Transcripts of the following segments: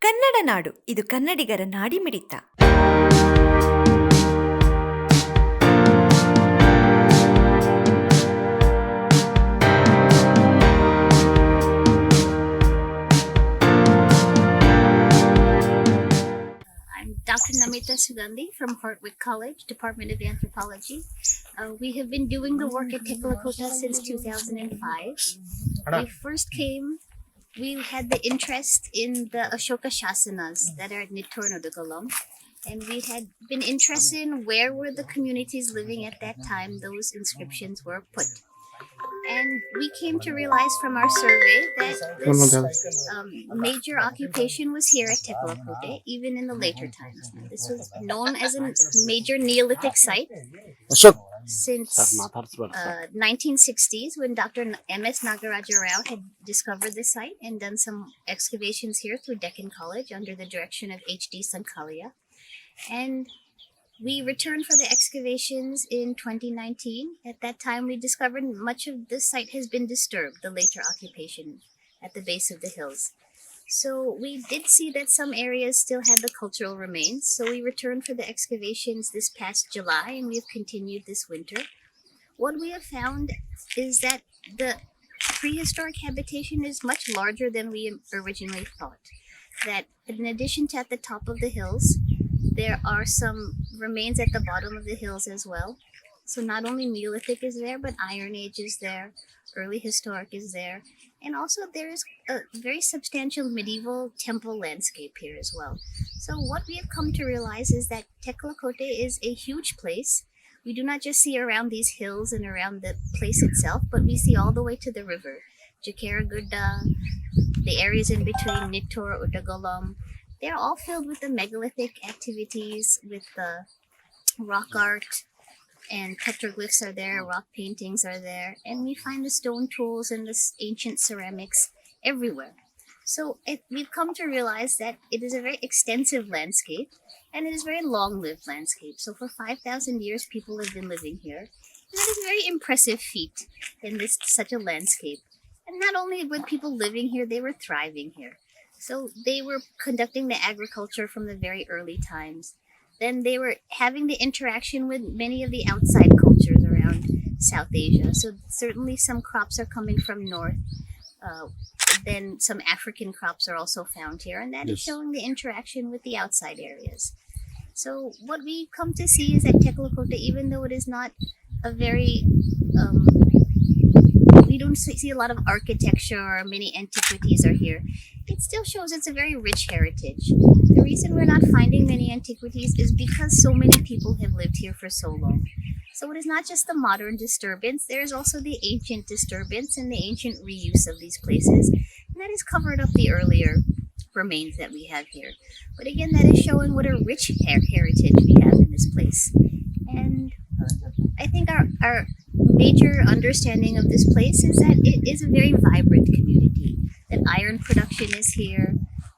ಕನ್ನಡ ನಾಡು, ಇದು ಕನ್ನಡಿಗರ ನಾಡಿಮಿಡಿತ. Dr. Namita Sugandhi from Hartwick College, Department of Anthropology. We have been doing the work at Tekkalkot since 2005. We first came, we had the interest in the Ashoka Shasanas that are at toranagallu, and we had been interested in where were the communities living at that time those inscriptions were put. And we came to realize from our survey that this major occupation was here at Tekkalkot, even in the later times. This was known as a major Neolithic site since 1960s, when Dr. M.S. Nagaraja Rao had discovered this site and done some excavations here through Deccan College under the direction of H.D. Sankalia. And we returned for the excavations in 2019. At that time, we discovered much of this site has been disturbed, the later occupation at the base of the hills. So we did see that some areas still had the cultural remains. So we returned for the excavations this past July, and we have continued this winter. What we have found is that the prehistoric habitation is much larger than we originally thought. That in addition to at the top of the hills, there are some remains at the bottom of the hills as well. So not only Neolithic is there, but Iron Age is there, early historic is there, and also there is a very substantial medieval temple landscape here as well. So what we have come to realize is that Tekkalkot is a huge place. We do not just see around these hills and around the place itself, but we see all the way to the river, Jakaragudda, the areas in between Nittor, Udagalam. They're all filled with the megalithic activities, with the rock art, and petroglyphs are there, rock paintings are there, and we find the stone tools and the ancient ceramics everywhere. So we've come to realize that it is a very extensive landscape, and it is a very long-lived landscape. So for 5,000 years, people have been living here. And that is a very impressive feat in such a landscape. And not only were people living here, they were thriving here. So they were conducting the agriculture from the very early times. Then they were having the interaction with many of the outside cultures around South Asia. So certainly some crops are coming from north. Then some African crops are also found here. And that is showing the interaction with the outside areas. So what we come to see is that Tekkalkot, even though it is not a very... we don't see a lot of architecture or many antiquities are here. It still shows it's a very rich heritage. The reason we're not finding many antiquities is because so many people have lived here for so long. So it is not just the modern disturbance, there is also the ancient disturbance and the ancient reuse of these places. And that has covered up the earlier remains that we have here. But again, that is showing what a rich heritage we have in this place. And I think our major understanding of this place is that it is a very vibrant community, that iron production is here,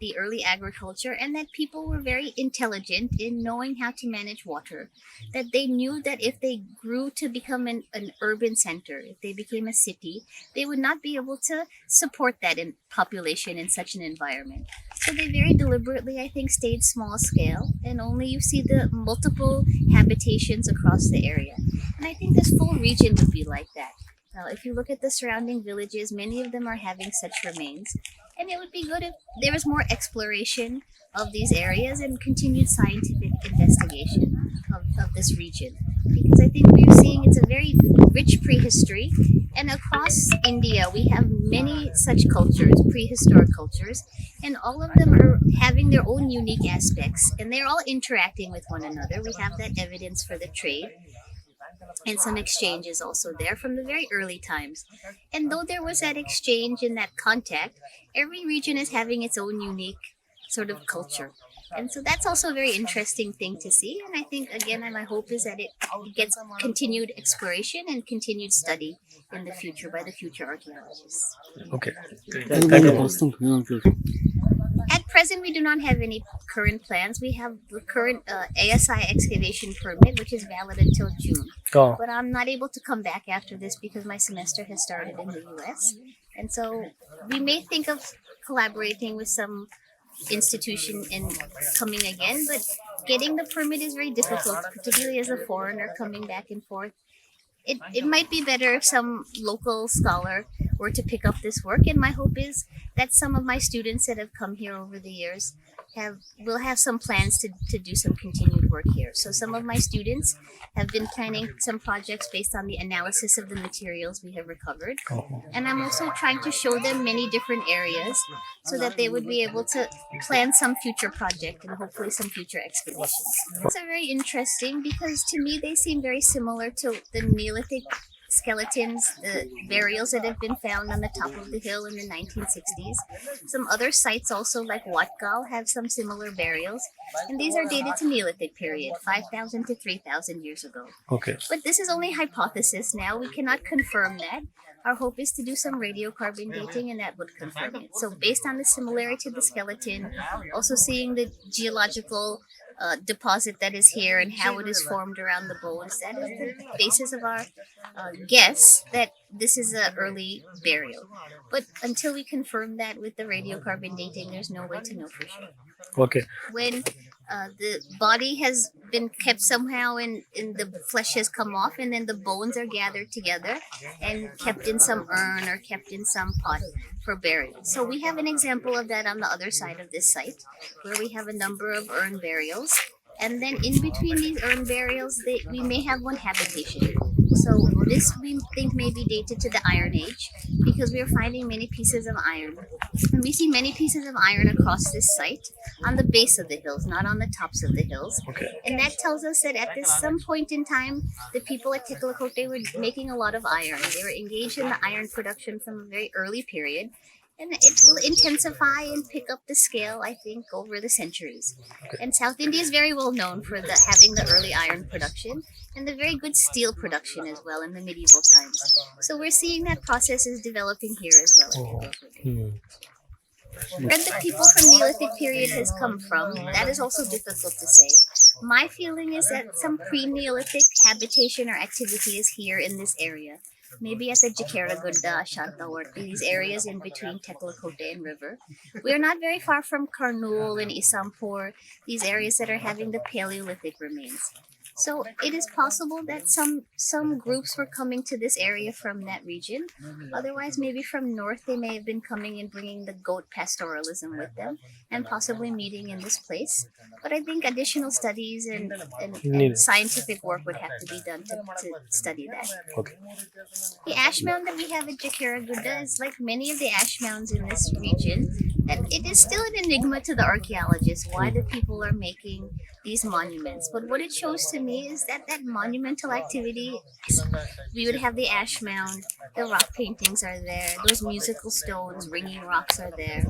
the early agriculture, and that people were very intelligent in knowing how to manage water, that they knew that if they grew to become an urban center, if they became a city, they would not be able to support that in population in such an environment. So they very deliberately, I think, stayed small scale, and only you see the multiple habitations across the area. And I think this full region would be like that. Now, if you look at the surrounding villages, many of them are having such remains. And it would be good if there was more exploration of these areas and continued scientific investigation of this region. Because I think we're seeing it's a very rich prehistory. And across India, we have many such cultures, prehistoric cultures. And all of them are having their own unique aspects. And they're all interacting with one another. We have that evidence for the trade. And some exchanges also there from the very early times. And though there was that exchange and that contact, every region is having its own unique sort of culture. And so that's also a very interesting thing to see. And I think, again, my hope is that it gets continued exploration and continued study in the future by the future archaeologists. Okay. At present, we do not have any current plans. We have the current ASI excavation permit, which is valid until June. Oh. But I'm not able to come back after this because my semester has started in the US. And so we may think of collaborating with some institution in coming again, but getting the permit is very difficult, particularly as a foreigner coming back and forth. It might be better if some local scholar were to pick up this work, and my hope is that some of my students that have come here over the years will have some plans to do some continued work here. So some of my students have been planning some projects based on the analysis of the materials we have recovered. And I'm also trying to show them many different areas so that they would be able to plan some future project and hopefully some future expeditions. It's very interesting because to me they seem very similar to the Neolithic skeletons, the burials that have been found on the top of the hill in the 1960s. Some other sites also like Watgal have some similar burials, and these are dated to Neolithic period, 5,000 to 3,000 years ago. Okay. But this is only hypothesis now. We cannot confirm that. Our hope is to do some radiocarbon dating, and that would confirm it. So based on the similarity of the skeleton, also seeing the geological deposit that is here and how it is formed around the bones, that is the basis of our guess that this is an early burial. But until we confirm that with the radiocarbon dating, there's no way to know for sure. Okay. When the body has been kept somehow and the flesh has come off, and then the bones are gathered together and kept in some urn or kept in some pot for burial. So we have an example of that on the other side of this site, where we have a number of urn burials. And then in between these urn burials, we may have one habitation. So this we think may be dated to the Iron Age because we are finding many pieces of iron. And we see many pieces of iron across this site on the base of the hills, not on the tops of the hills. Okay. And that tells us that at some point in time, the people at Tekkalkot, they were making a lot of iron. They were engaged in the iron production from a very early period. And it will intensify and pick up the scale, I think, over the centuries. And South India is very well known for having the early iron production and the very good steel production as well in the medieval times. So we're seeing that process is developing here as well. Where the people from Neolithic period has come from, that is also difficult to say. My feeling is that some pre-Neolithic habitation or activity is here in this area. Maybe at the Chitradurga, Shantawar, these areas in between Tekkalkot and river. We are not very far from Karnool and Isampur, these areas that are having the Paleolithic remains. So it is possible that some groups were coming to this area from that region. Otherwise, maybe from north, they may have been coming and bringing the goat pastoralism with them and possibly meeting in this place. But I think additional studies and scientific work would have to be done to study that. Okay. The ash mound that we have at Chitradurga is like many of the ash mounds in this region. That it is still an enigma to the archaeologists why the people are making these monuments. But what it shows to me is that monumental activity, we would have the ash mound, the rock paintings are there, those musical stones, ringing rocks are there.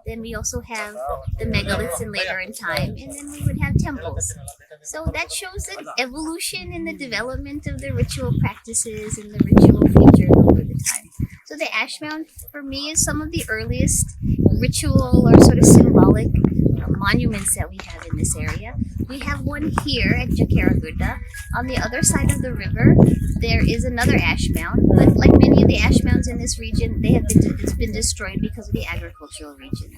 Then we also have the megaliths in later in time, and then we would have temples. So that shows that evolution in the development of the ritual practices and the ritual features over the time. So the ash mound for me is some of the earliest ritual or sort of symbolic monuments that we have in this area. We have one here at Chitradurga. On the other side of the river, there is another ash mound, but like many of the ash mounds in this region, it's been destroyed because of the agricultural region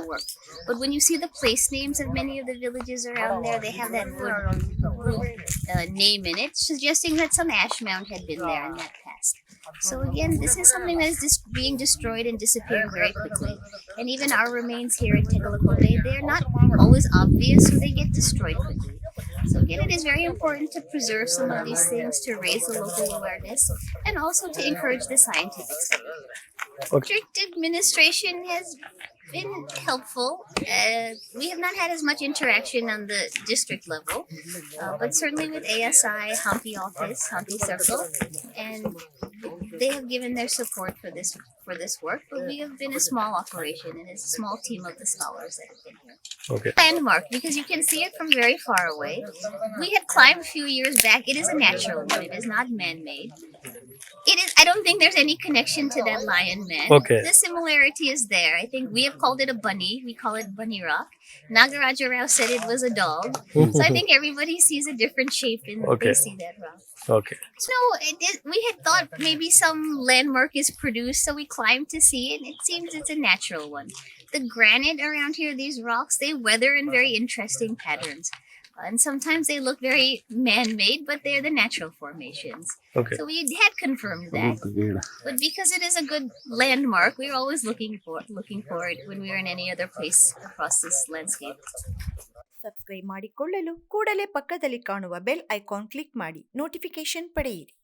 work. But when you see the place names of many of the villages around there, they have that wood name in it, suggesting that some ash mound had been there in that past. So again, this is something that is just being destroyed and disappearing very quickly. And even our remains here at Tekkalkot, they're not always obvious, so they get destroyed quickly. So again, it is very important to preserve some of these things to raise the local awareness and also to encourage the scientific study. Okay. Strict administration has been helpful. We have not had as much interaction on the district level, but certainly with ASI, Hampi Office, Hampi Circle, and they have given their support for this work. But we have been a small operation, and it's a small team of the scholars that have been here. Okay. Landmark, because you can see it from very far away. We had climbed a few years back. It is a natural one. It is not man-made. It is. I don't think there's any connection to that lion man. Okay. The similarity is there. I think we have called it a bunny. We call it Bunny Rock. Nagaraja Rao said it was a dog. So I think everybody sees a different shape and they see that rock. Okay. So we had thought maybe some landmark is produced, so we climbed to see it. It seems it's a natural one. the granite around here, these rocks, they weather in very interesting patterns. And sometimes they look very man-made, but they're the natural formations. Okay. So we had confirmed that. But because it is a good landmark, we're always looking for it when we are in any other place across this landscape. Subscribe ಮಾಡಿಕೊಳ್ಳಲು ಕೂಡಲೇ ಪಕ್ಕದಲ್ಲಿ ಕಾಣುವ bell icon click ಮಾಡಿ notification ಪಡೆಯಿರಿ.